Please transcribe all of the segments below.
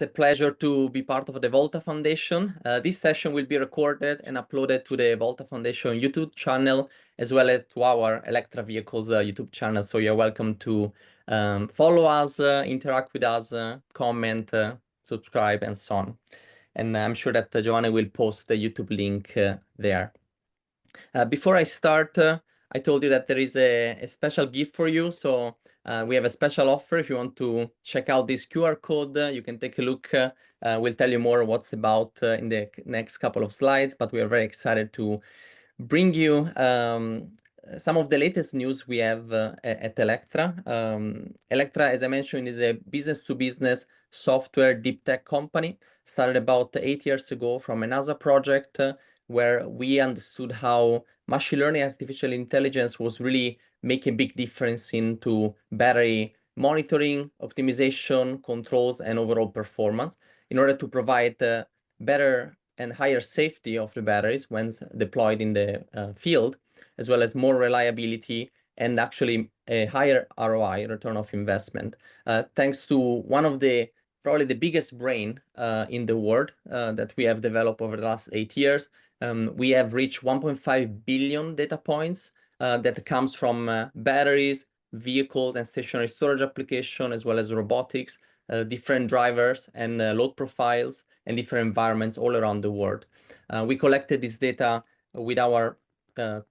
a pleasure to be part of the Volta Foundation. This session will be recorded and uploaded to the Volta Foundation YouTube channel, as well as to our Electra Vehicles YouTube channel. So you're welcome to follow us, interact with us, comment, subscribe, and so on. And I'm sure that Giovanni will post the YouTube link there. Before I start, I told you that there is a special gift for you. So we have a special offer. If you want to check out this QR code, you can take a look. We'll tell you more what's about in the next couple of slides, but we are very excited to bring you some of the latest news we have at Electra. Electra, as I mentioned, is a business-to-business software deep tech company, started about 8 years ago from a NASA project where we understood how machine learning, artificial intelligence was really making a big difference into battery monitoring, optimization, controls, and overall performance in order to provide better and higher safety of the batteries when deployed in the field, as well as more reliability and actually a higher ROI, return of investment, thanks to one of the probably the biggest brain in the world that we have developed over the last 8 years. We have reached 1.5 billion data points that comes from batteries, vehicles, and stationary storage application, as well as robotics, different drivers and load profiles, and different environments all around the world. We collected this data with our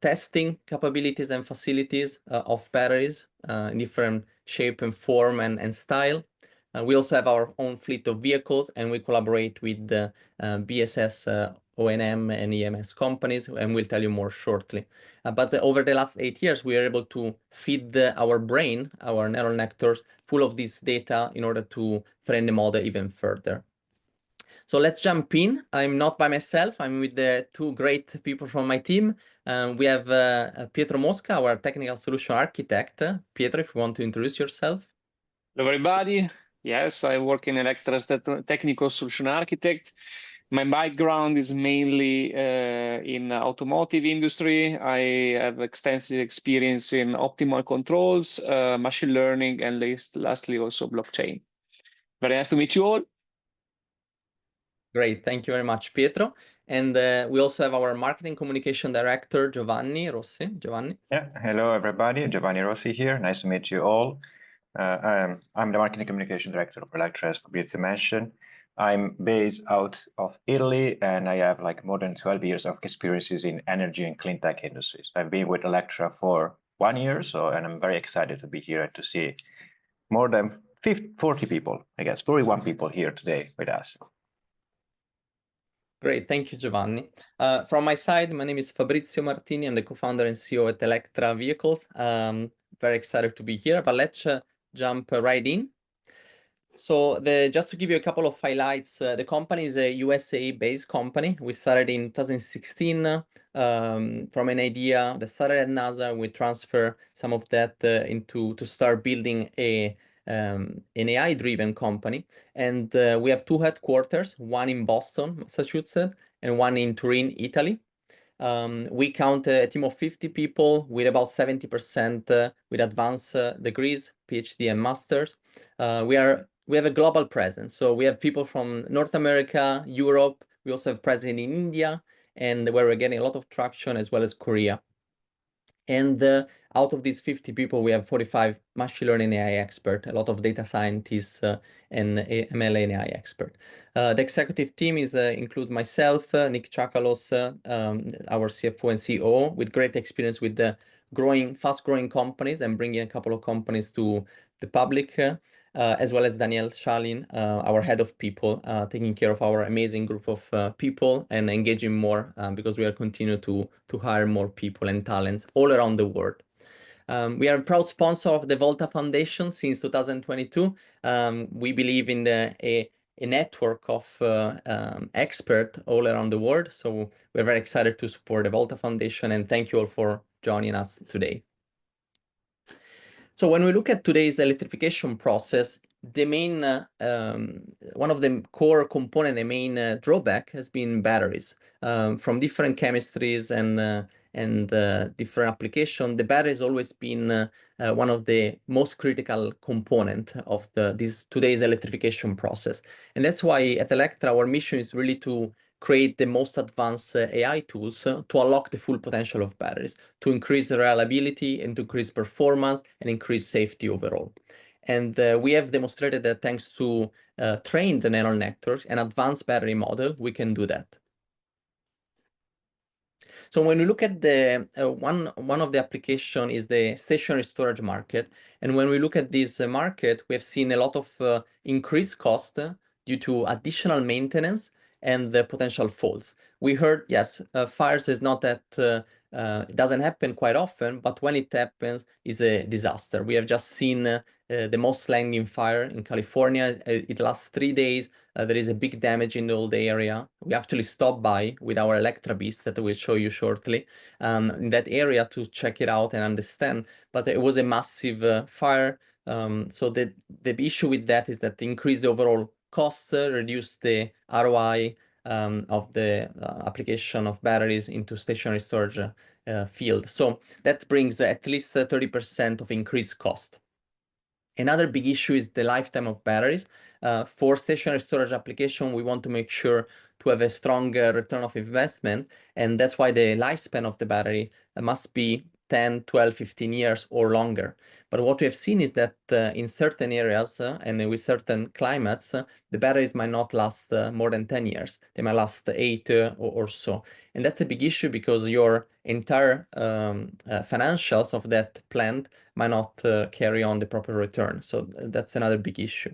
testing capabilities and facilities of batteries in different shape and form and style. We also have our own fleet of vehicles, and we collaborate with the BSS, O&M, and EMS companies, and we'll tell you more shortly. But over the last 8 years, we are able to feed our brain, our neural networks, full of this data in order to train the model even further. So let's jump in. I'm not by myself. I'm with the two great people from my team. We have Pietro Mosca, our technical solution architect. Pietro, if you want to introduce yourself. Hello, everybody. Yes, I work in Electra as the technical solution architect. My background is mainly in automotive industry. I have extensive experience in optimal controls, machine learning, and lastly also blockchain. Very nice to meet you all. Great, thank you very much, Pietro. And we also have our marketing communication director, Giovanni Rossi. Giovanni. Yeah, hello everybody, Giovanni Rossi here. Nice to meet you all. I'm the marketing communication director of Electra, as Fabrizio mentioned. I'm based out of Italy, and I have like more than 12 years of experiences in energy and clean tech industries. I've been with Electra for 1 year, and I'm very excited to be here and to see more than 40 people, I guess, 41 people here today with us. Great, thank you, Giovanni. From my side, my name is Fabrizio Martini. I'm the co-founder and CEO at Electra Vehicles. Very excited to be here, but let's jump right in. So just to give you a couple of highlights, the company is a USA-based company. We started in 2016 from an idea that started at NASA. We transfer some of that to start building an AI-driven company. And we have 2 headquarters, one in Boston, Massachusetts, and one in Turin, Italy. We count a team of 50 people with about 70% with advanced degrees, PhD and masters. We have a global presence. So we have people from North America, Europe. We also have presence in India, and where we're getting a lot of traction, as well as Korea. And out of these 50 people, we have 45 machine learning AI experts, a lot of data scientists and ML and AI experts. The executive team includes myself, Nick Chakalos, our CFO and COO, with great experience with the fast-growing companies and bringing a couple of companies to the public, as well as Daniel Shalin, our head of people, taking care of our amazing group of people and engaging more because we are continuing to hire more people and talents all around the world. We are a proud sponsor of the Volta Foundation since 2022. We believe in a network of experts all around the world. So we're very excited to support the Volta Foundation, and thank you all for joining us today. So when we look at today's electrification process, the main one of the core component, the main drawback has been batteries from different chemistries and different application, the battery has always been one of the most critical component of today's electrification process. And that's why at Electra, our mission is really to create the most advanced AI tools to unlock the full potential of batteries, to increase the reliability and to increase performance and increase safety overall. And we have demonstrated that thanks to trained neural networks and advanced battery model, we can do that. So when we look at the one of the application is the stationary storage market, and when we look at this market, we have seen a lot of increased cost due to additional maintenance and the potential faults. We heard, yes, fires is not that it doesn't happen quite often, but when it happens, it's a disaster. We have just seen the Moss Landing fire in California. It lasts 3 days. There is a big damage in the old area. We actually stopped by with our Electra Beast that we'll show you shortly in that area to check it out and understand. But it was a massive fire. So the issue with that is that increase the overall cost, reduce the ROI of the application of batteries into stationary storage field. So that brings at least 30% of increased cost. Another big issue is the lifetime of batteries. For stationary storage application, we want to make sure to have a strong return of investment, and that's why the lifespan of the battery must be 10, 12, 15 years or longer. But what we have seen is that in certain areas and with certain climates, the batteries might not last more than 10 years. They might last 8 or so. And that's a big issue because your entire financials of that plant might not carry on the proper return. So that's another big issue.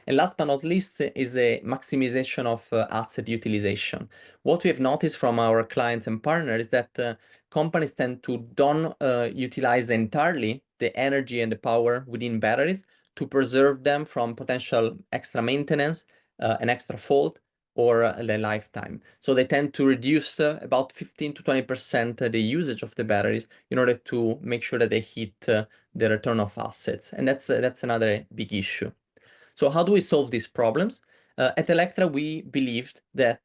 And last but not least is the maximization of asset utilization. What we have noticed from our clients and partners is that companies tend to don't utilize entirely the energy and the power within batteries to preserve them from potential extra maintenance, an extra fault, or the lifetime. So they tend to reduce about 15 to 20% the usage of the batteries in order to make sure that they hit the return of assets. And that's another big issue. So how do we solve these problems? At Electra, we believed that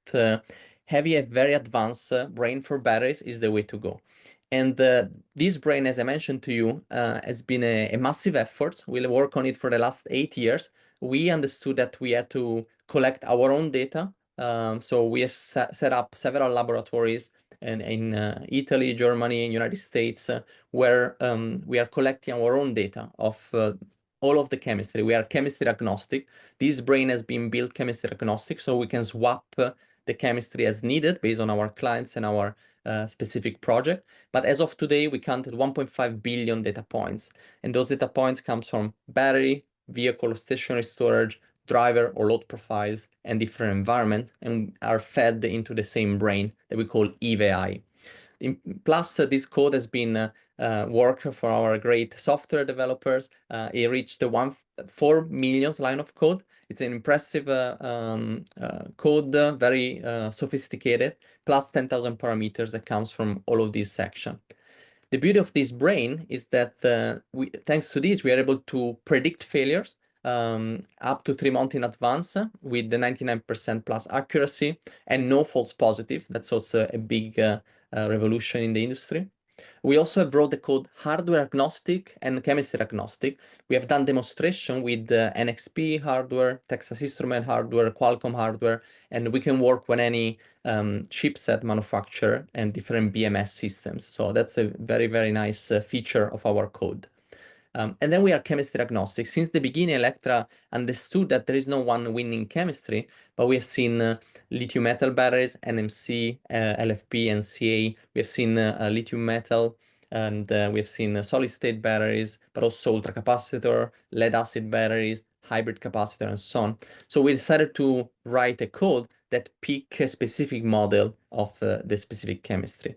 having a very advanced brain for batteries is the way to go. And this brain, as I mentioned to you, has been a massive effort. We'll work on it for the last 8 years. We understood that we had to collect our own data. So we set up several laboratories in Italy, Germany, and United States, where we are collecting our own data of all of the chemistry. We are chemistry agnostic. This brain has been built chemistry agnostic, so we can swap the chemistry as needed based on our clients and our specific project. But as of today, we counted 1.5 billion data points. And those data points comes from battery, vehicle, stationary storage, driver or load profiles, and different environments, and are fed into the same brain that we call EVI. Plus, this code has been work for our great software developers. It reached the 4 million line of code. It's an impressive code, very sophisticated, plus 10,000 parameters that comes from all of these sections. The beauty of this brain is that thanks to this, we are able to predict failures up to 3 months in advance with the 99% plus accuracy and no false positive. That's also a big revolution in the industry. We also have wrote the code hardware agnostic and chemistry agnostic. We have done demonstration with NXP hardware, Texas Instruments hardware, Qualcomm hardware, and we can work with any chipset manufacturer and different BMS systems. So that's a very, very nice feature of our code. And then we are chemistry agnostic. Since the beginning, Electra understood that there is no one winning chemistry, but we have seen lithium metal batteries, NMC, LFP, and CA. We have seen lithium metal, and we have seen solid state batteries, but also ultracapacitor, lead acid batteries, hybrid capacitor, and so on. So we decided to write a code that pick a specific model of the specific chemistry.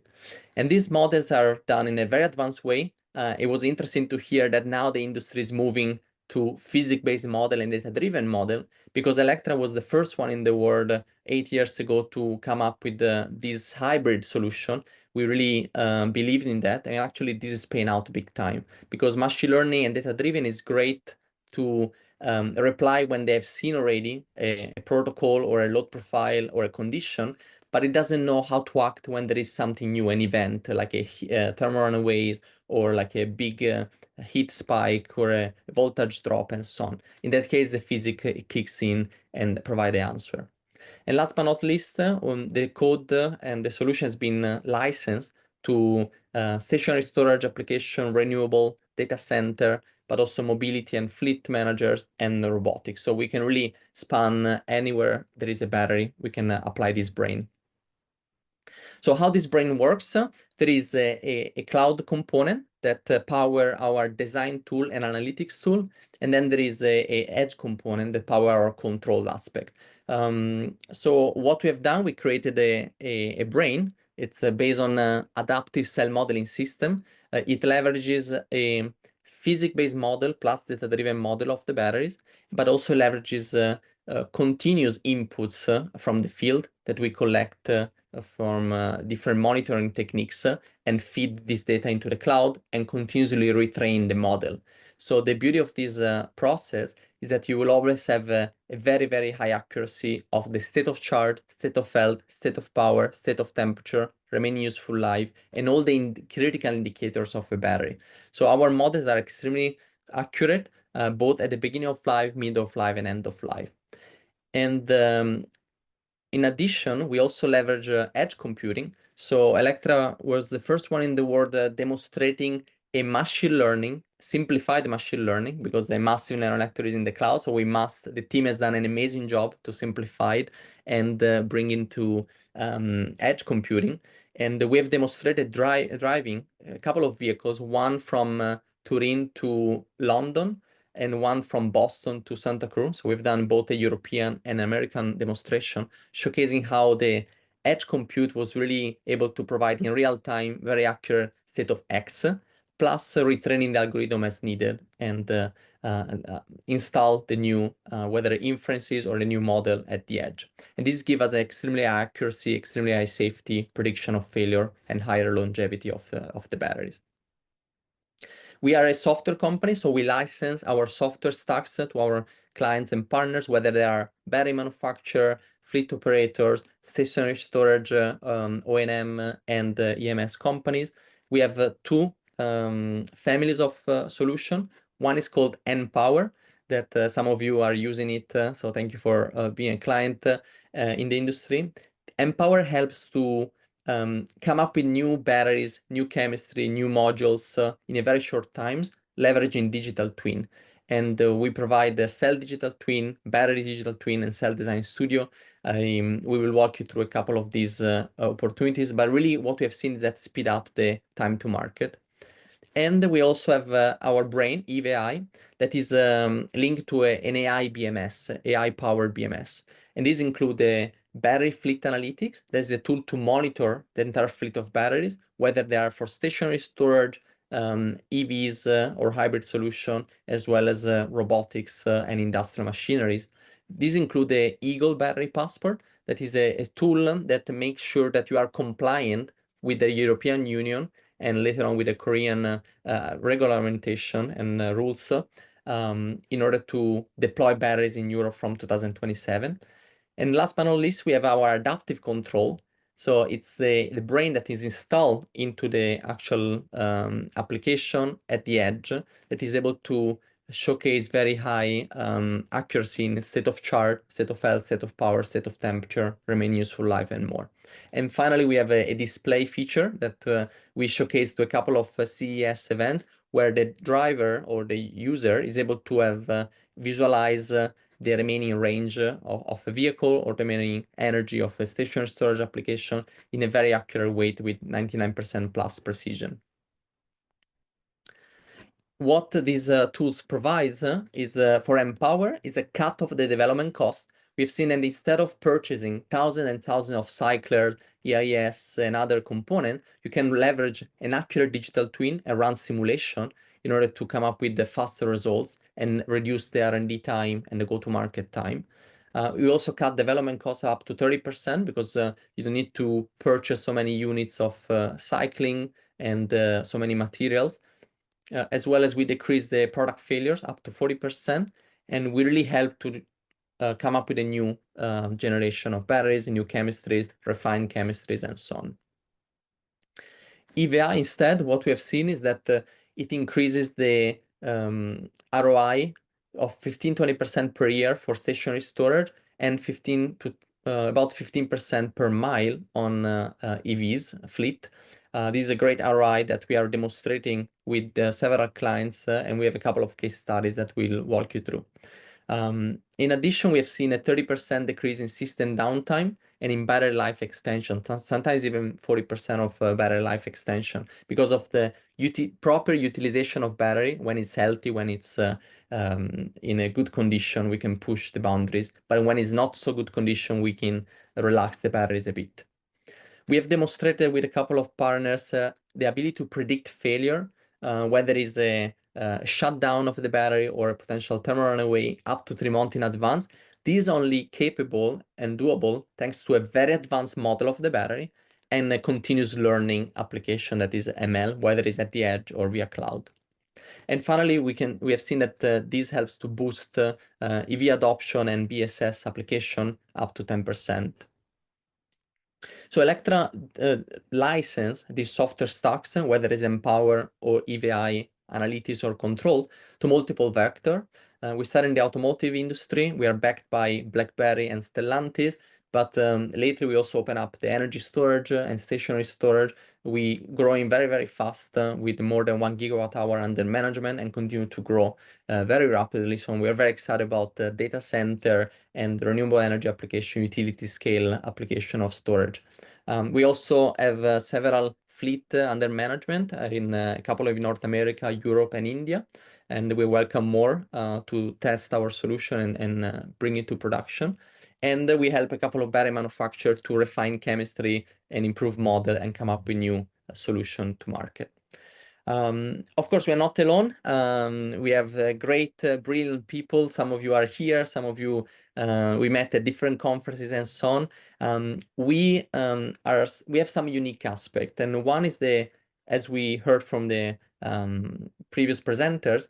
And these models are done in a very advanced way. It was interesting to hear that now the industry is moving to physics-based model and data-driven model, because Electra was the first one in the world 8 years ago to come up with this hybrid solution. We really believed in that, and actually this is paying out big time, because machine learning and data-driven is great to reply when they have seen already a protocol or a load profile or a condition, but it doesn't know how to act when there is something new, an event like a thermal runaways or like a big heat spike or a voltage drop and so on. In that case, the physics kicks in and provide the answer. And last but not least, the code and the solution has been licensed to stationary storage application, renewable data center, but also mobility and fleet managers and robotics. So we can really span anywhere there is a battery, we can apply this brain. So how this brain works, there is a cloud component that power our design tool and analytics tool, and then there is a edge component that power our control aspect. So what we have done, we created a brain. It's based on adaptive cell modeling system. It leverages a physics-based model plus data-driven model of the batteries, but also leverages continuous inputs from the field that we collect from different monitoring techniques and feed this data into the cloud and continuously retrain the model. So the beauty of this process is that you will always have a very, very high accuracy of the state of charge, state of health, state of power, state of temperature, remaining useful life, and all the critical indicators of a battery. So our models are extremely accurate, both at the beginning of life, mid of life, and end of life. And in addition, we also leverage edge computing. So Electra was the first one in the world demonstrating a machine learning, simplified machine learning, because the massive neural network is in the cloud. So the team has done an amazing job to simplify it and bring into edge computing. And we have demonstrated driving a couple of vehicles, one from Turin to London, and one from Boston to Santa Cruz. So we've done both a European and American demonstration, showcasing how the edge compute was really able to provide in real time very accurate state of X, plus retraining the algorithm as needed and install the new whether inferences or the new model at the edge. And this gives us extremely high accuracy, extremely high safety, prediction of failure, and higher longevity of the batteries. We are a software company, so we license our software stacks to our clients and partners, whether they are battery manufacturer, fleet operators, stationary storage, O&M, and EMS companies. We have two families of solution. One is called N-Power, that some of you are using it, so thank you for being a client in the industry. N-Power helps to come up with new batteries, new chemistry, new modules in a very short times, leveraging digital twin. And we provide the cell digital twin, battery digital twin, and cell design studio. We will walk you through a couple of these opportunities, but really what we have seen is that speed up the time to market. And we also have our brain, EVI, that is linked to an AI BMS, AI-powered BMS. And these include the battery fleet analytics. That's a tool to monitor the entire fleet of batteries, whether they are for stationary storage, EVs or hybrid solution, as well as robotics and industrial machineries. These include the Eagle Battery Passport, that is a tool that makes sure that you are compliant with the European Union and later on with the Korean regulation and rules in order to deploy batteries in Europe from 2027. And last but not least, we have our adaptive control. So it's the brain that is installed into the actual application at the edge that is able to showcase very high accuracy in state of charge, state of health, state of power, state of temperature, remaining useful life, and more. And finally, we have a display feature that we showcase to a couple of CES events where the driver or the user is able to have visualize the remaining range of a vehicle or the remaining energy of a stationary storage application in a very accurate way with 99% plus precision. What these tools provides is for N-Power is a cut of the development cost. We've seen that instead of purchasing thousands and thousands of cyclers, EIS, and other components, you can leverage an accurate digital twin and run simulation in order to come up with the faster results and reduce the R&D time and the go-to-market time. We also cut development costs up to 30% because you don't need to purchase so many units of cycling and so many materials. As well as we decrease the product failures up to 40%, and we really help to come up with a new generation of batteries, new chemistries, refined chemistries, and so on. EVI, instead, what we have seen is that it increases the ROI of 15-20% per year for stationary storage and about 15% per mile on EVs fleet. This is a great ROI that we are demonstrating with several clients, and we have a couple of case studies that we'll walk you through. In addition, we have seen a 30% decrease in system downtime and in battery life extension, sometimes even 40% of battery life extension, because of the proper utilization of battery. When it's healthy, when it's in a good condition, we can push the boundaries, but when it's not so good condition, we can relax the batteries a bit. We have demonstrated with a couple of partners the ability to predict failure, whether it's a shutdown of the battery or a potential thermal runaway up to 3 months in advance. This is only capable and doable thanks to a very advanced model of the battery and a continuous learning application that is ML, whether it's at the edge or via cloud. And finally, we have seen that this helps to boost EV adoption and BSS application up to 10%. So Electra license these software stacks, whether it's Empower or EVI analytics or control, to multiple vectors. We started in the automotive industry. We are backed by BlackBerry and Stellantis, but lately we also open up the energy storage and stationary storage. We growing very, very fast with more than 1 GWh under management and continue to grow very rapidly. So we are very excited about the data center and renewable energy application, utility scale application of storage. We also have several fleet under management in a couple of North America, Europe, and India. And we welcome more to test our solution and bring it to production. And we help a couple of battery manufacturers to refine chemistry and improve model and come up with new solution to market. Of course, we are not alone. We have great, brilliant people. Some of you are here. Some of you we met at different conferences and so on. We have some unique aspect, and one is as we heard from the previous presenters,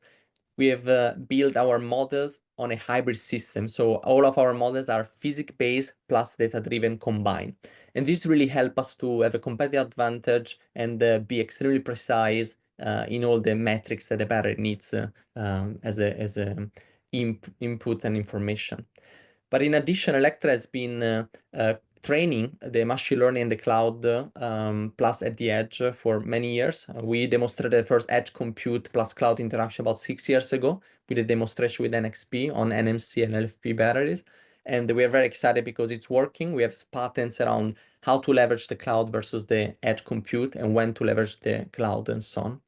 we have built our models on a hybrid system. So all of our models are physics-based plus data-driven combined. And this really helps us to have a competitive advantage and be extremely precise in all the metrics that the battery needs as a input and information. But in addition, Electra has been training the machine learning in the cloud plus at the edge for many years. We demonstrated the first edge compute plus cloud interaction about 6 years ago with a demonstration with NXP on NMC and LFP batteries. And we are very excited because it's working. We have patents around how to leverage the cloud versus the edge compute and when to leverage the cloud and so on.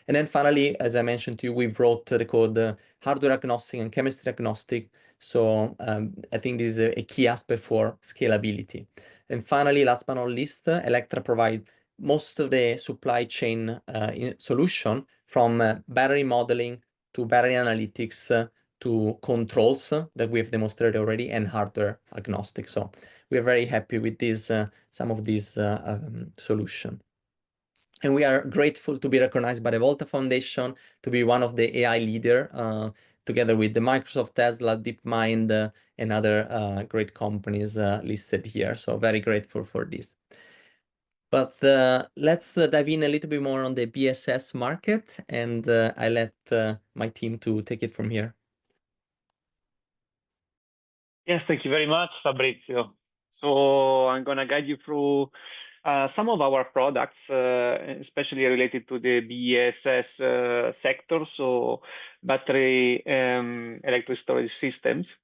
And then finally, as I mentioned to you, we wrote the code hardware agnostic and chemistry agnostic. So I think this is a key aspect for scalability. And finally, last but not least, Electra provides most of the supply chain solution from battery modeling to battery analytics to controls that we have demonstrated already and hardware agnostic. So we are very happy with this, some of these solutions. And we are grateful to be recognized by the Volta Foundation to be one of the AI leader, together with the Microsoft, Tesla, DeepMind, and other great companies listed here. So very grateful for this. But let's dive in a little bit more on the BSS market, and I let my team to take it from here. Yes, thank you very much, Fabrizio. So I'm going to guide you through some of our products, especially related to the BESS sector, so battery electric storage systems.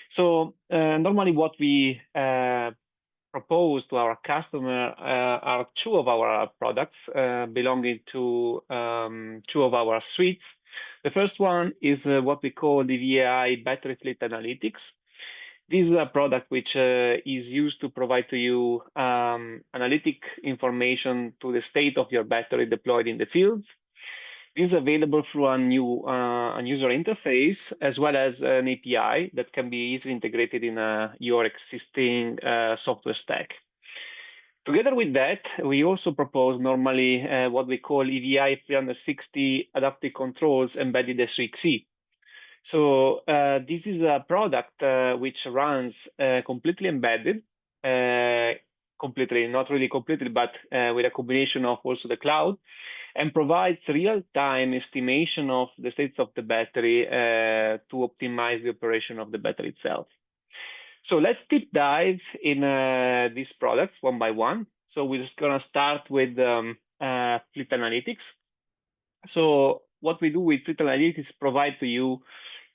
So normally what we propose to our customer are 2 of our products belonging to 2 of our suites. The first one is what we call the VAI Battery Fleet Analytics. This is a product which is used to provide to you analytic information to the state of your battery deployed in the field. This is available through a new user interface, as well as an API that can be easily integrated in your existing software stack. Together with that, we also propose normally what we call EVI 360 adaptive controls embedded SOXE. So this is a product which runs completely embedded, completely, not really completely, but with a combination of also the cloud, and provides real-time estimation of the states of the battery to optimize the operation of the battery itself. So let's deep dive in these products one by one. So we're just gonna start with fleet analytics. So what we do with fleet analytics is provide to you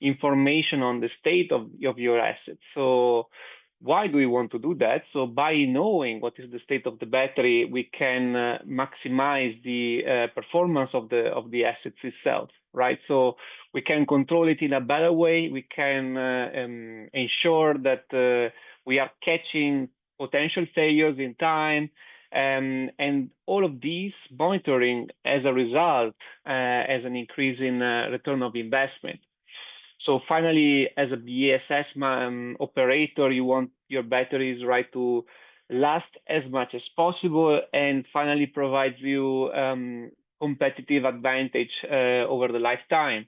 information on the state of your assets. So why do we want to do that? So by knowing what is the state of the battery, we can maximize the performance of the assets itself, right? So we can control it in a better way. We can ensure that we are catching potential failures in time, and all of these monitoring as a result as an increase in return of investment. So finally, as a BESS operator, you want your batteries, right, to last as much as possible, and finally provides you competitive advantage over the lifetime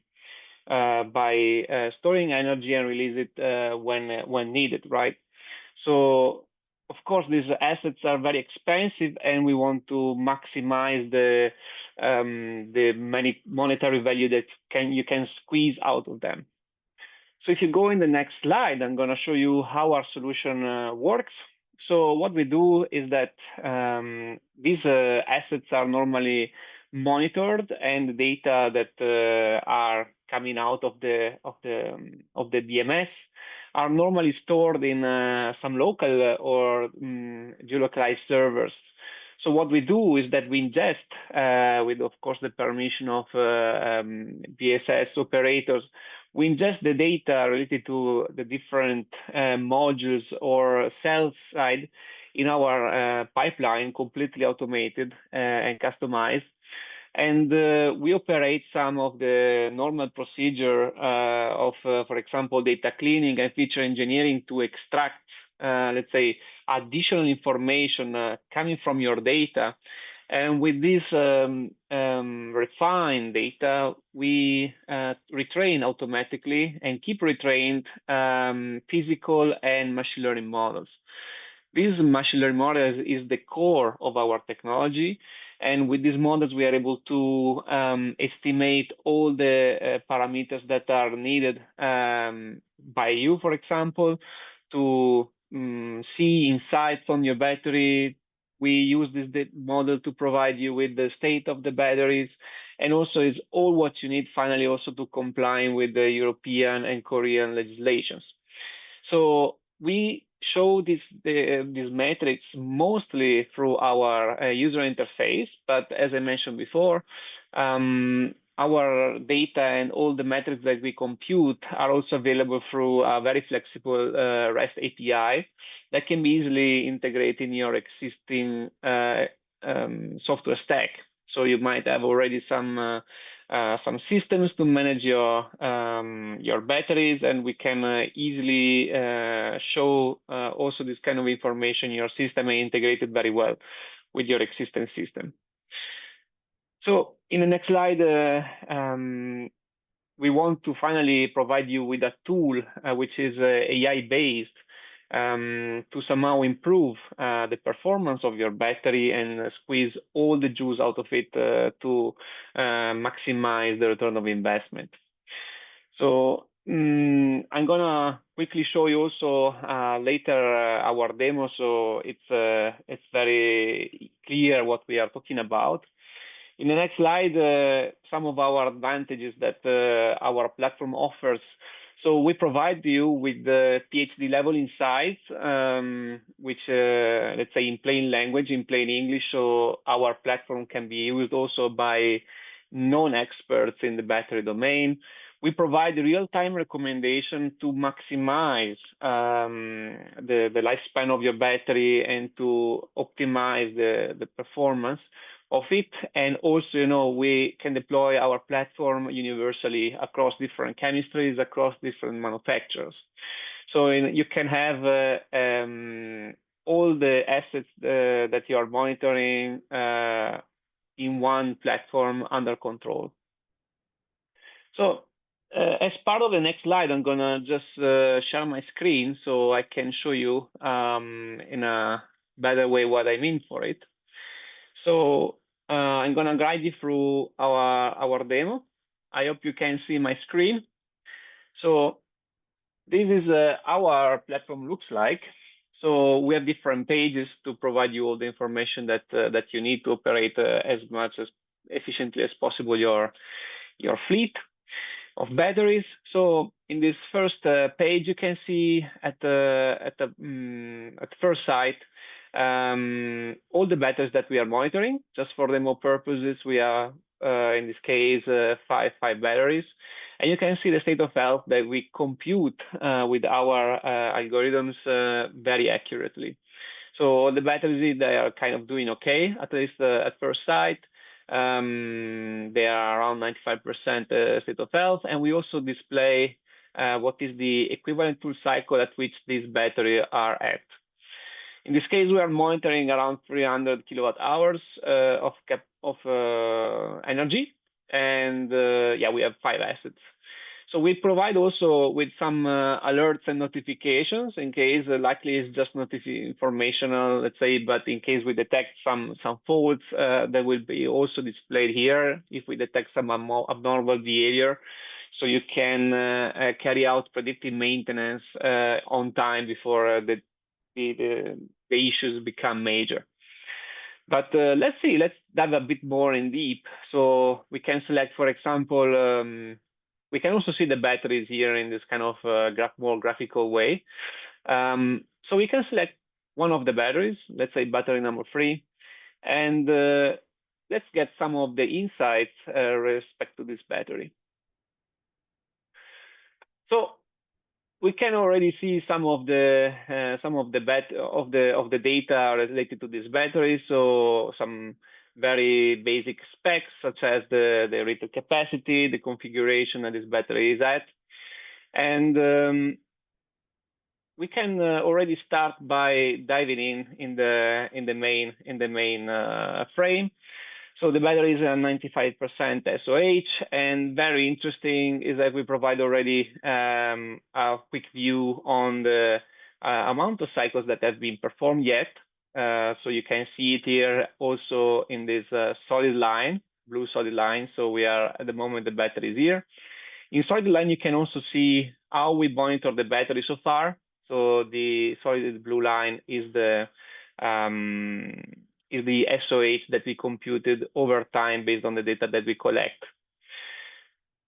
by storing energy and release it when needed, right? So of course, these assets are very expensive, and we want to maximize the many monetary value that you can squeeze out of them. So if you go in the next slide, I'm going to show you how our solution works. So what we do is that these assets are normally monitored, and the data that are coming out of the BMS are normally stored in some local or geolocalized servers. So what we do is that we ingest, with of course the permission of BSS operators, we ingest the data related to the different modules or cells side in our pipeline, completely automated and customized. And we operate some of the normal procedure of, for example, data cleaning and feature engineering to extract, let's say, additional information coming from your data. And with this refined data, we retrain automatically and keep retrained physical and machine learning models. This machine learning models is the core of our technology. And with these models, we are able to estimate all the parameters that are needed by you, for example, to see insights on your battery. We use this model to provide you with the state of the batteries, and also is all what you need finally also to comply with the European and Korean legislations. So we show these metrics mostly through our user interface, but as I mentioned before, our data and all the metrics that we compute are also available through a very flexible REST API that can be easily integrated in your existing software stack. So you might have already some systems to manage your batteries, and we can easily show also this kind of information in your system and integrate it very well with your existing system. So in the next slide, we want to finally provide you with a tool which is AI-based to somehow improve the performance of your battery and squeeze all the juice out of it to maximize the return of investment. So I'm gonna quickly show you also later our demo, so it's very clear what we are talking about. In the next slide, some of our advantages that our platform offers. So we provide you with the PhD level insights, which let's say in plain language, in plain English, so our platform can be used also by non-experts in the battery domain. We provide real-time recommendation to maximize the lifespan of your battery and to optimize the performance of it. And also, we can deploy our platform universally across different chemistries, across different manufacturers. So you can have all the assets that you are monitoring in one platform under control. So As part of the next slide, I'm gonna just share my screen so I can show you in a better way what I mean for it. So I'm gonna guide you through our demo. I hope you can see my screen. So this is how our platform looks like. So we have different pages to provide you all the information that that you need to operate as much as efficiently as possible your fleet of batteries. So in this first page, you can see at first sight all the batteries that we are monitoring. Just for demo purposes, we are in this case five batteries, and you can see the state of health that we compute with our algorithms very accurately. So the batteries, they are kind of doing okay, at least at first sight. They are around 95% state of health, and we also display what is the equivalent full cycle at which these batteries are at. In this case, we are monitoring around 300 kilowatt hours of energy, and yeah, we have 5 assets. So we provide also with some alerts and notifications in case likely it's just informational, let's say, but in case we detect some faults, that will be also displayed here if we detect some abnormal behavior. So you can carry out predictive maintenance on time before the issues become major. But let's dive a bit more in deep. So we can select, for example, we can also see the batteries here in this kind of more graphical way. So we can select one of the batteries, let's say battery number 3, and let's get some of the insights respect to this battery. So we can already see some of the data related to this battery. So some very basic specs, such as the retail capacity, the configuration that this battery is at, and we can already start by diving in the main frame. So the battery is a 95% SOH, and very interesting is that we provide already a quick view on the amount of cycles that have been performed yet. So you can see it here also in this solid line, blue solid line. So we are at the moment the battery is here. In solid line, you can also see how we monitor the battery so far. So the solid blue line is the SOH that we computed over time based on the data that we collect.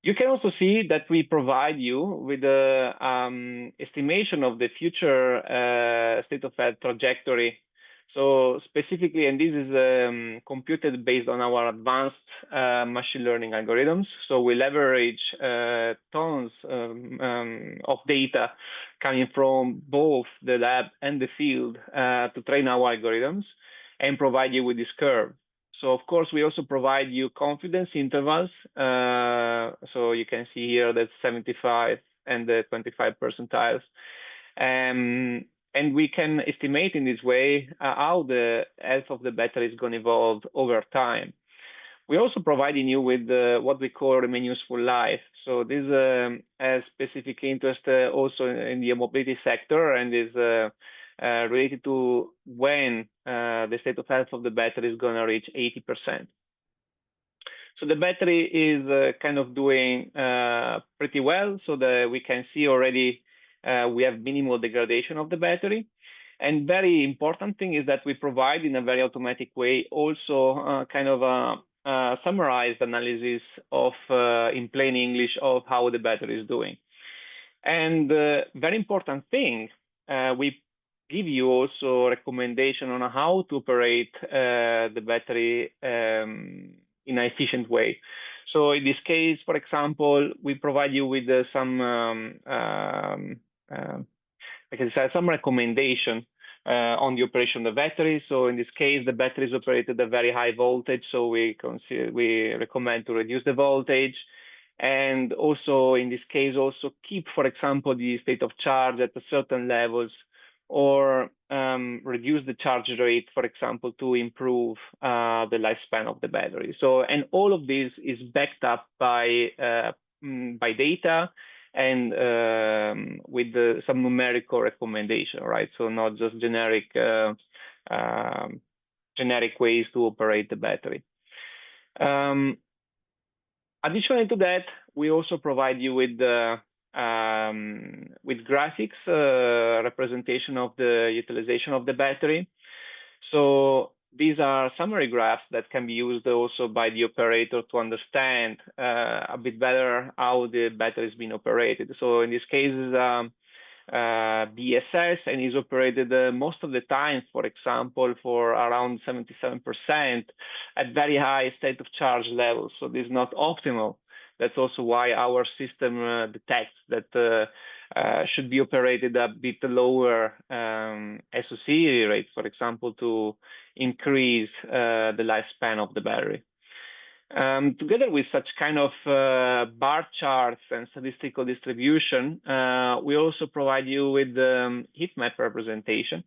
You can also see that we provide you with the estimation of the future state of health trajectory. So specifically, and this is computed based on our advanced machine learning algorithms. So we leverage tons of data coming from both the lab and the field to train our algorithms and provide you with this curve. So of course, we also provide you confidence intervals. So you can see here that 75 and the 25 percentiles. And we can estimate in this way how the health of the battery is going to evolve over time. We're also providing you with what we call remain useful life. So this has specific interest also in the mobility sector and is related to when the state of health of the battery is going to reach 80%. So the battery is kind of doing pretty well, so that we can see already we have minimal degradation of the battery. And very important thing is that we provide in a very automatic way also kind of a summarized analysis of in plain English of how the battery is doing. And very important thing, we give you also recommendation on how to operate the battery in an efficient way. So in this case, for example, we provide you with some recommendation on the operation of the battery. So in this case, the battery is operated at very high voltage, so we recommend to reduce the voltage. And also in this case, also keep, for example, the state of charge at a certain levels, or reduce the charge rate, for example, to improve the lifespan of the battery. So, and all of this is backed up by by data and with some numerical recommendation, right? So not just generic ways to operate the battery. Additionally to that, we also provide you with graphics representation of the utilization of the battery. So these are summary graphs that can be used also by the operator to understand a bit better how the battery is being operated. So in this case, BSS, and is operated most of the time, for example, for around 77% at very high state of charge levels. So this is not optimal. That's also why our system detects that should be operated a bit lower SOC rates, for example, to increase the lifespan of the battery. Together with such kind of bar charts and statistical distribution, we also provide you with heat map representation.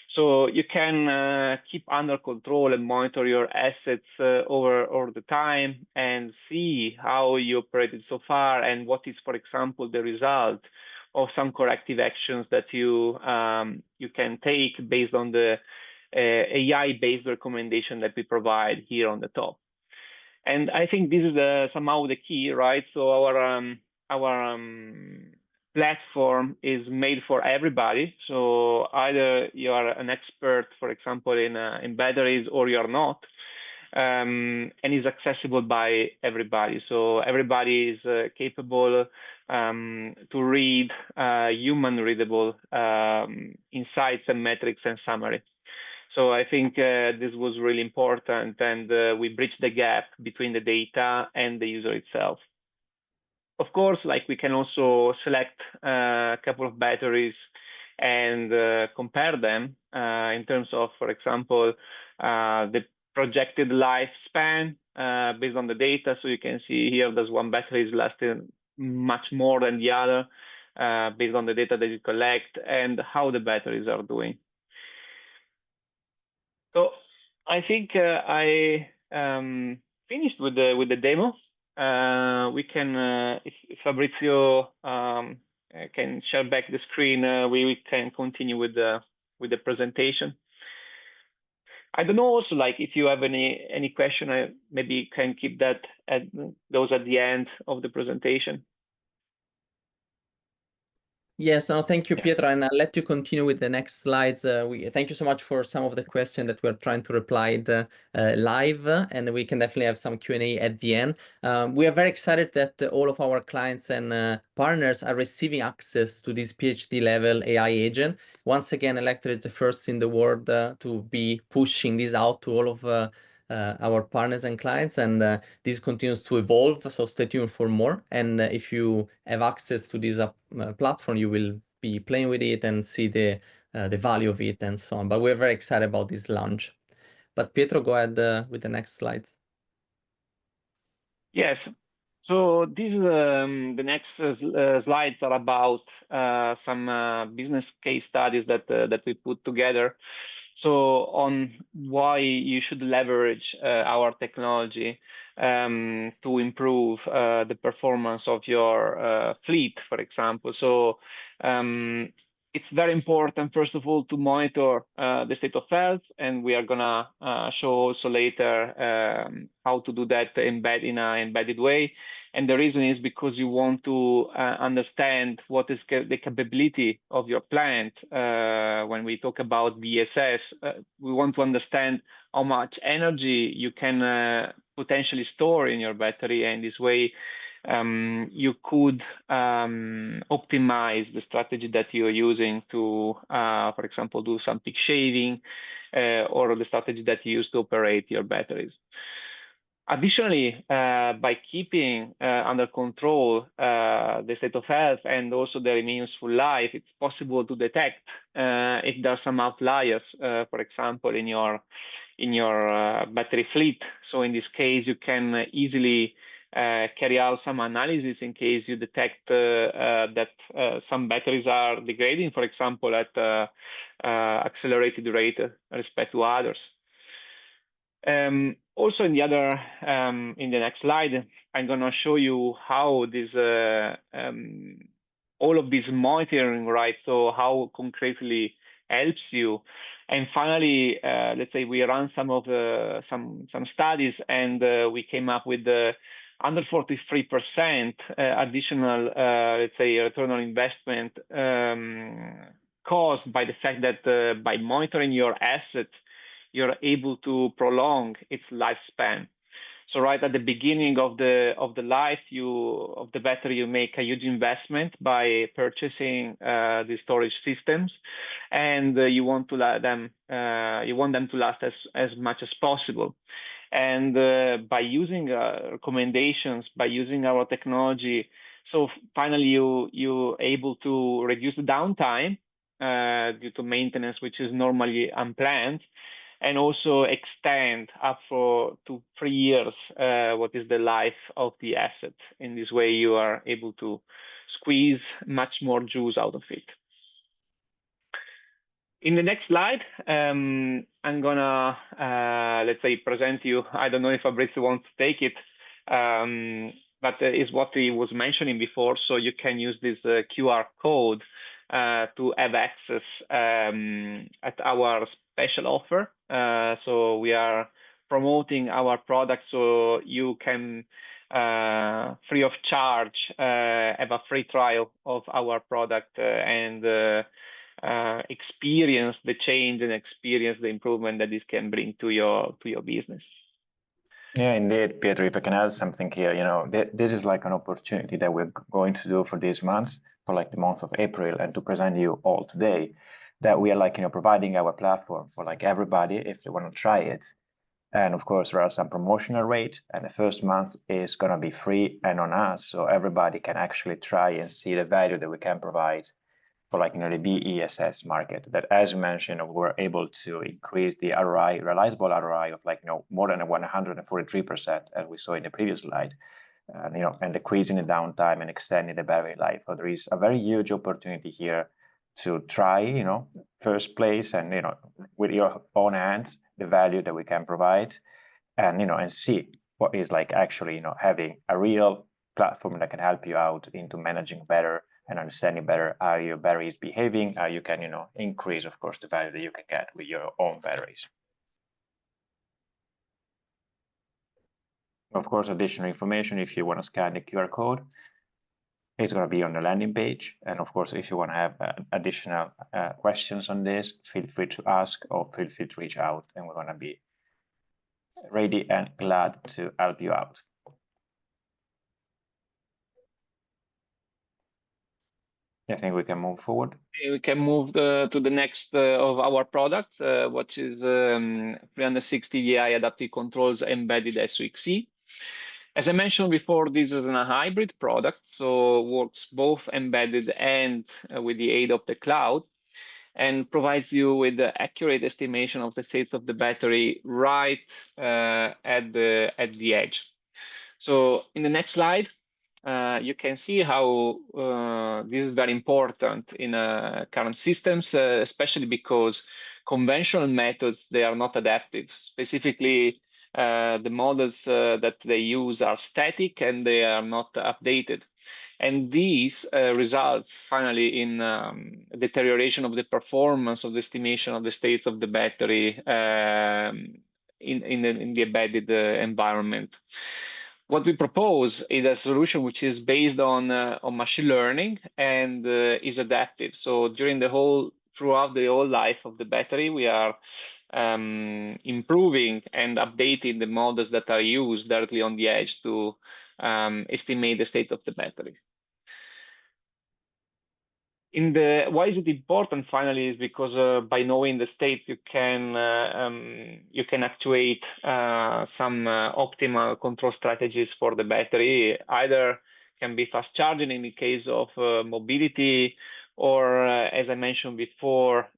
So you can keep under control and monitor your assets over the time and see how you operated so far and what is, for example, the result of some corrective actions that you can take based on the AI-based recommendation that we provide here on the top. And I think this is somehow the key, right? So our platform is made for everybody. So either you are an expert, for example, in batteries, or you're not, and is accessible by everybody. So everybody is capable to read human readable insights and metrics and summary. So I think this was really important, and we bridged the gap between the data and the user itself. Of course, like we can also select a couple of batteries and compare them in terms of, for example, the projected lifespan based on the data. So you can see here there's one battery is lasting much more than the other based on the data that you collect and how the batteries are doing. So I think I finished with the demo. We can, if Fabrizio can share back the screen, we can continue with the presentation. I don't know also, like, if you have any question, I maybe can keep that at those at the end of the presentation. Yes, no, thank you, Pietro, and I'll let you continue with the next slides. Thank you so much for some of the questions that we're trying to reply live, and we can definitely have some Q&A at the end. We are very excited that all of our clients and partners are receiving access to this PhD level AI agent. Once again, Electra is the first in the world to be pushing this out to all of our partners and clients, and this continues to evolve, so stay tuned for more. And if you have access to this platform, you will be playing with it and see the value of it and so on. But we're very excited about this launch. But Pietro, go ahead with the next slides. Yes. So this the next slides are about some business case studies that we put together. So on why you should leverage our technology to improve the performance of your fleet, for example. So it's very important, first of all, to monitor the state of health, and we are gonna show also later how to do that in an embedded way. And the reason is because you want to understand what is the capability of your plant. When we talk about BSS, we want to understand how much energy you can potentially store in your battery, and this way you could optimize the strategy that you're using to, for example, do some peak shaving, or the strategy that you use to operate your batteries. Additionally, by keeping under control the state of health and also their useful life, it's possible to detect if there are some outliers, for example, in your battery fleet. So in this case, you can easily carry out some analysis in case you detect that some batteries are degrading, for example, at accelerated rate respect to others. Also, in the next slide, I'm going to show you how this all of this monitoring, right? So how concretely helps you. And finally, let's say we ran some studies, and we came up with the under 43% additional, let's say, return on investment caused by the fact that by monitoring your assets, you're able to prolong its lifespan. So right at the beginning of the life of the battery, you make a huge investment by purchasing the storage systems, and you want them to last as much as possible. And by using recommendations, by using our technology, so finally you're able to reduce the downtime due to maintenance, which is normally unplanned, and also extend up to 3 years what is the life of the asset. In this way, you are able to squeeze much more juice out of it. In the next slide, I'm gonna let's say present you. I don't know if Fabrizio wants to take it, but is what he was mentioning before. So you can use this QR code to have access at our special offer. So we are promoting our product, so you can free of charge have a free trial of our product and experience the change and experience the improvement that this can bring to your business. Yeah, indeed, Pietro, if I can add something here, this is like an opportunity that we're going to do for these months, for like the month of April, and to present you all today, that we are like, providing our platform for like everybody if they want to try it. And of course, there are some promotional rates, and the first month is going to be free and on us, so everybody can actually try and see the value that we can provide for like the BESS market. That, as you mentioned, we're able to increase the ROI, realizable ROI of like more than 143%, as we saw in the previous slide, and decreasing the downtime and extending the battery life. So there is a very huge opportunity here to try, first place, and with your own hands the value that we can provide, and and see what is like actually having a real platform that can help you out into managing better and understanding better how your battery is behaving, how you can increase, of course, the value that you can get with your own batteries. Of course, additional information, if you want to scan the QR code, it's going to be on the landing page. And of course, if you want to have additional questions on this, feel free to ask or feel free to reach out, and we're going to be ready and glad to help you out. I think we can move forward. We can move to the next of our products, which is 360 VI adaptive controls embedded SOXC. As I mentioned before, this is a hybrid product, so works both embedded and with the aid of the cloud, and provides you with the accurate estimation of the states of the battery right at the edge. So in the next slide, you can see how this is very important in current systems, especially because conventional methods, they are not adaptive. Specifically, the models that they use are static and they are not updated. And these results finally in deterioration of the performance of the estimation of the states of the battery in the embedded environment. What we propose is a solution which is based on machine learning and is adaptive. So throughout the whole life of the battery, we are improving and updating the models that are used directly on the edge to estimate the state of the battery. Why is it important finally is because by knowing the state you can actuate some optimal control strategies for the battery. Either can be fast charging in the case of mobility, or as I mentioned before,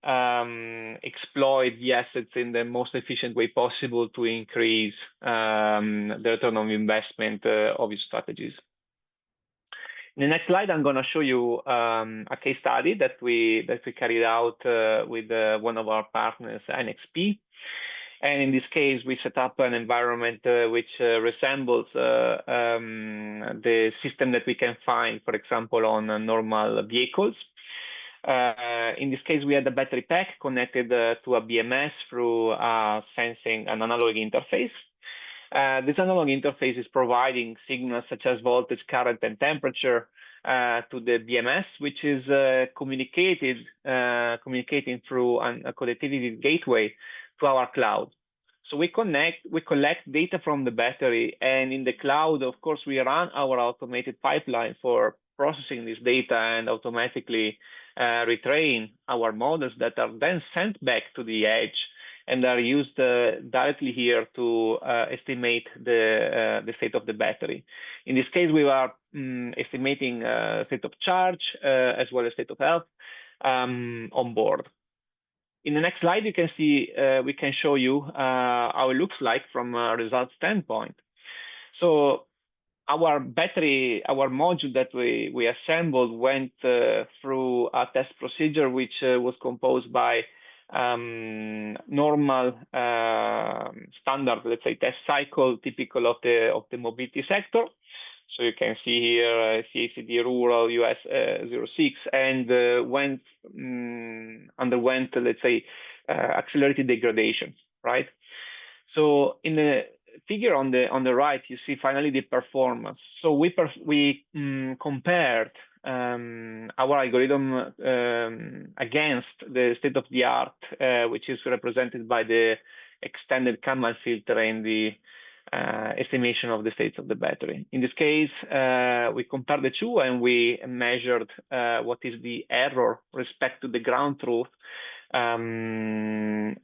exploit the assets in the most efficient way possible to increase the return on investment of your strategies. In the next slide, I'm going to show you a case study that we carried out with one of our partners, NXP. And in this case, we set up an environment which resembles the system that we can find, for example, on normal vehicles. In this case, we had a battery pack connected to a BMS through sensing an analog interface. This analog interface is providing signals such as voltage, current, and temperature to the BMS, which is communicating through a connectivity gateway to our cloud. So we collect data from the battery, and in the cloud, of course, we run our automated pipeline for processing this data and automatically retrain our models that are then sent back to the edge and are used directly here to estimate the state of the battery. In this case, we are estimating state of charge as well as state of health on board. In the next slide, you can see we can show you how it looks like from a result standpoint. So our module that we assembled went through a test procedure which was composed by normal standard, let's say, test cycle typical of the mobility sector. So you can see here CACD Rural US 06 and underwent, let's say, accelerated degradation, right? So in the figure on the right, you see finally the performance. So we compared our algorithm against the state of the art, which is represented by the extended Kalman filter and the estimation of the state of the battery. In this case, we compared the two and we measured what is the error respect to the ground truth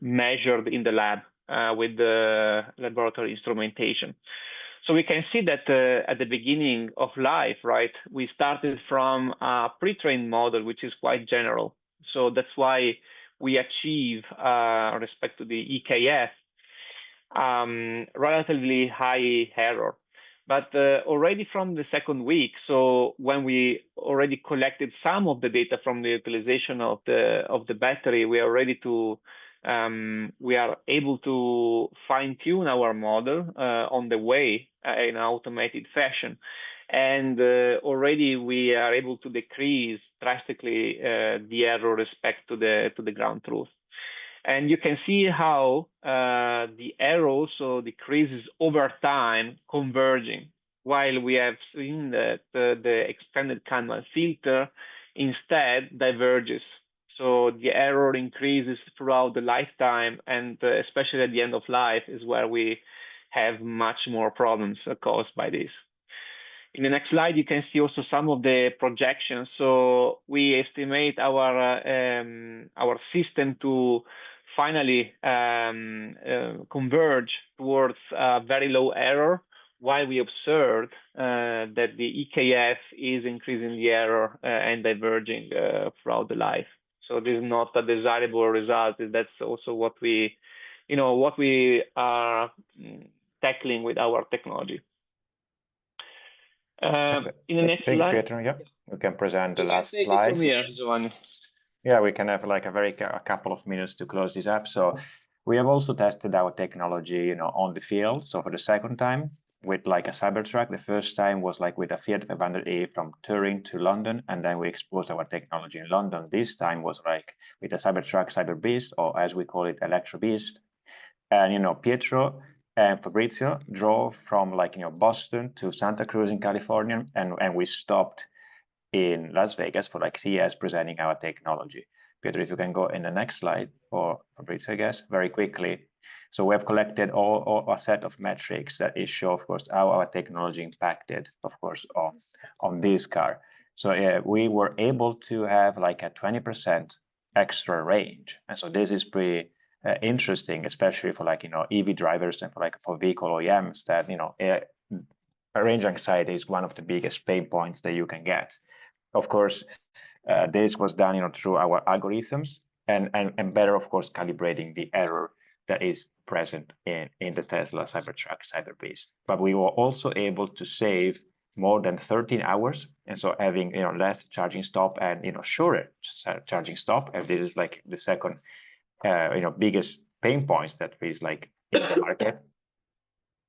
measured in the lab with the laboratory instrumentation. So we can see that at the beginning of life, right, we started from a pre-trained model, which is quite general. So that's why we achieve, respect to the EKF, relatively high error. But already from the second week, so when we already collected some of the data from the utilization of the battery, we are ready to we are able to fine-tune our model on the way in an automated fashion. And already we are able to decrease drastically the error respect to the ground truth. And you can see how the error also decreases over time, converging, while we have seen that the extended Kalman filter instead diverges. So the error increases throughout the lifetime, and especially at the end of life is where we have much more problems caused by this. In the next slide, you can see also some of the projections. So we estimate our system to finally converge towards very low error, while we observed that the EKF is increasing the error and diverging throughout the life. So this is not a desirable result. That's also what we are tackling with our technology. In the next slide, Pietro, yeah, we can present the last slide. Yeah, we can have like a couple of minutes to close this up. So we have also tested our technology, on the field. So for the second time with like a Cybertruck, the first time was like with a Fiat 500e from Turin to London, and then we exposed our technology in London. This time was like with a Cybertruck Cyberbeast, or as we call it, Electra Beast. And Pietro and Fabrizio drove from Boston to Santa Cruz in California, and we stopped in Las Vegas for CES presenting our technology. Pietro, if you can go in the next slide, or Fabrizio, I guess, very quickly. So we have collected all a set of metrics that show, of course, how our technology impacted, of course, on this car. So we were able to have like a 20% extra range, and so this is pretty interesting, especially for EV drivers and for vehicle OEMs, that range anxiety is one of the biggest pain points that you can get. Of course, this was done through our algorithms and better, of course, calibrating the error that is present in the Tesla Cybertruck Cyberbeast. But we were also able to save more than 13 hours, and so having less charging stop and shorter charging stop, and this is like the second biggest pain points that is like in the market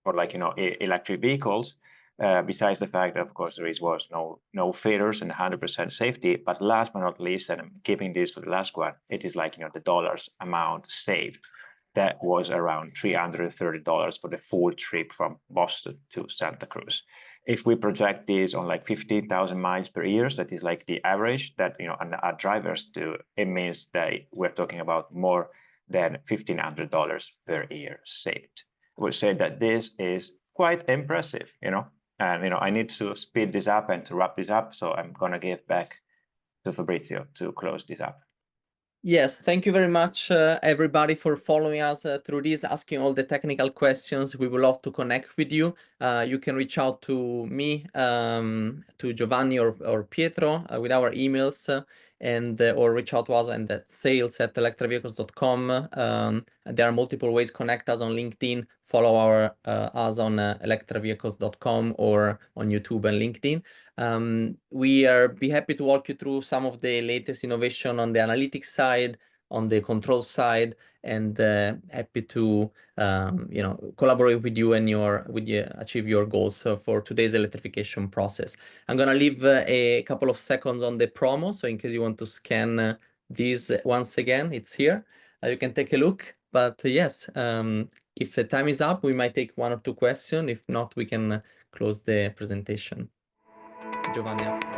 for like, electric vehicles. Besides the fact that, of course, there was no failures and 100% safety. But last but not least, and I'm keeping this for the last one, it is like, the dollars amount saved. That was around $330 for the full trip from Boston to Santa Cruz. If we project this on like 15,000 miles per year, that is like the average that, our drivers do, it means that we're talking about more than $1,500 per year saved. I would say that this is quite impressive, and I need to speed this up and to wrap this up. So I'm gonna give back to Fabrizio to close this up. Yes, thank you very much, everybody, for following us through this, asking all the technical questions. We would love to connect with you. You can reach out to me, to Giovanni or Pietro with our emails, and or reach out to us at sales@electravehicles.com. There are multiple ways. Connect us on LinkedIn, follow us on electravehicles.com or on YouTube and LinkedIn. We are be happy to walk you through some of the latest innovation on the analytics side, on the control side, and happy to collaborate with you and achieve your goals for today's electrification process. I'm gonna leave a couple of seconds on the promo, so in case you want to scan this once again, it's here. You can take a look. But yes, if the time is up, we might take one or two questions. If not, we can close the presentation. Giovanni.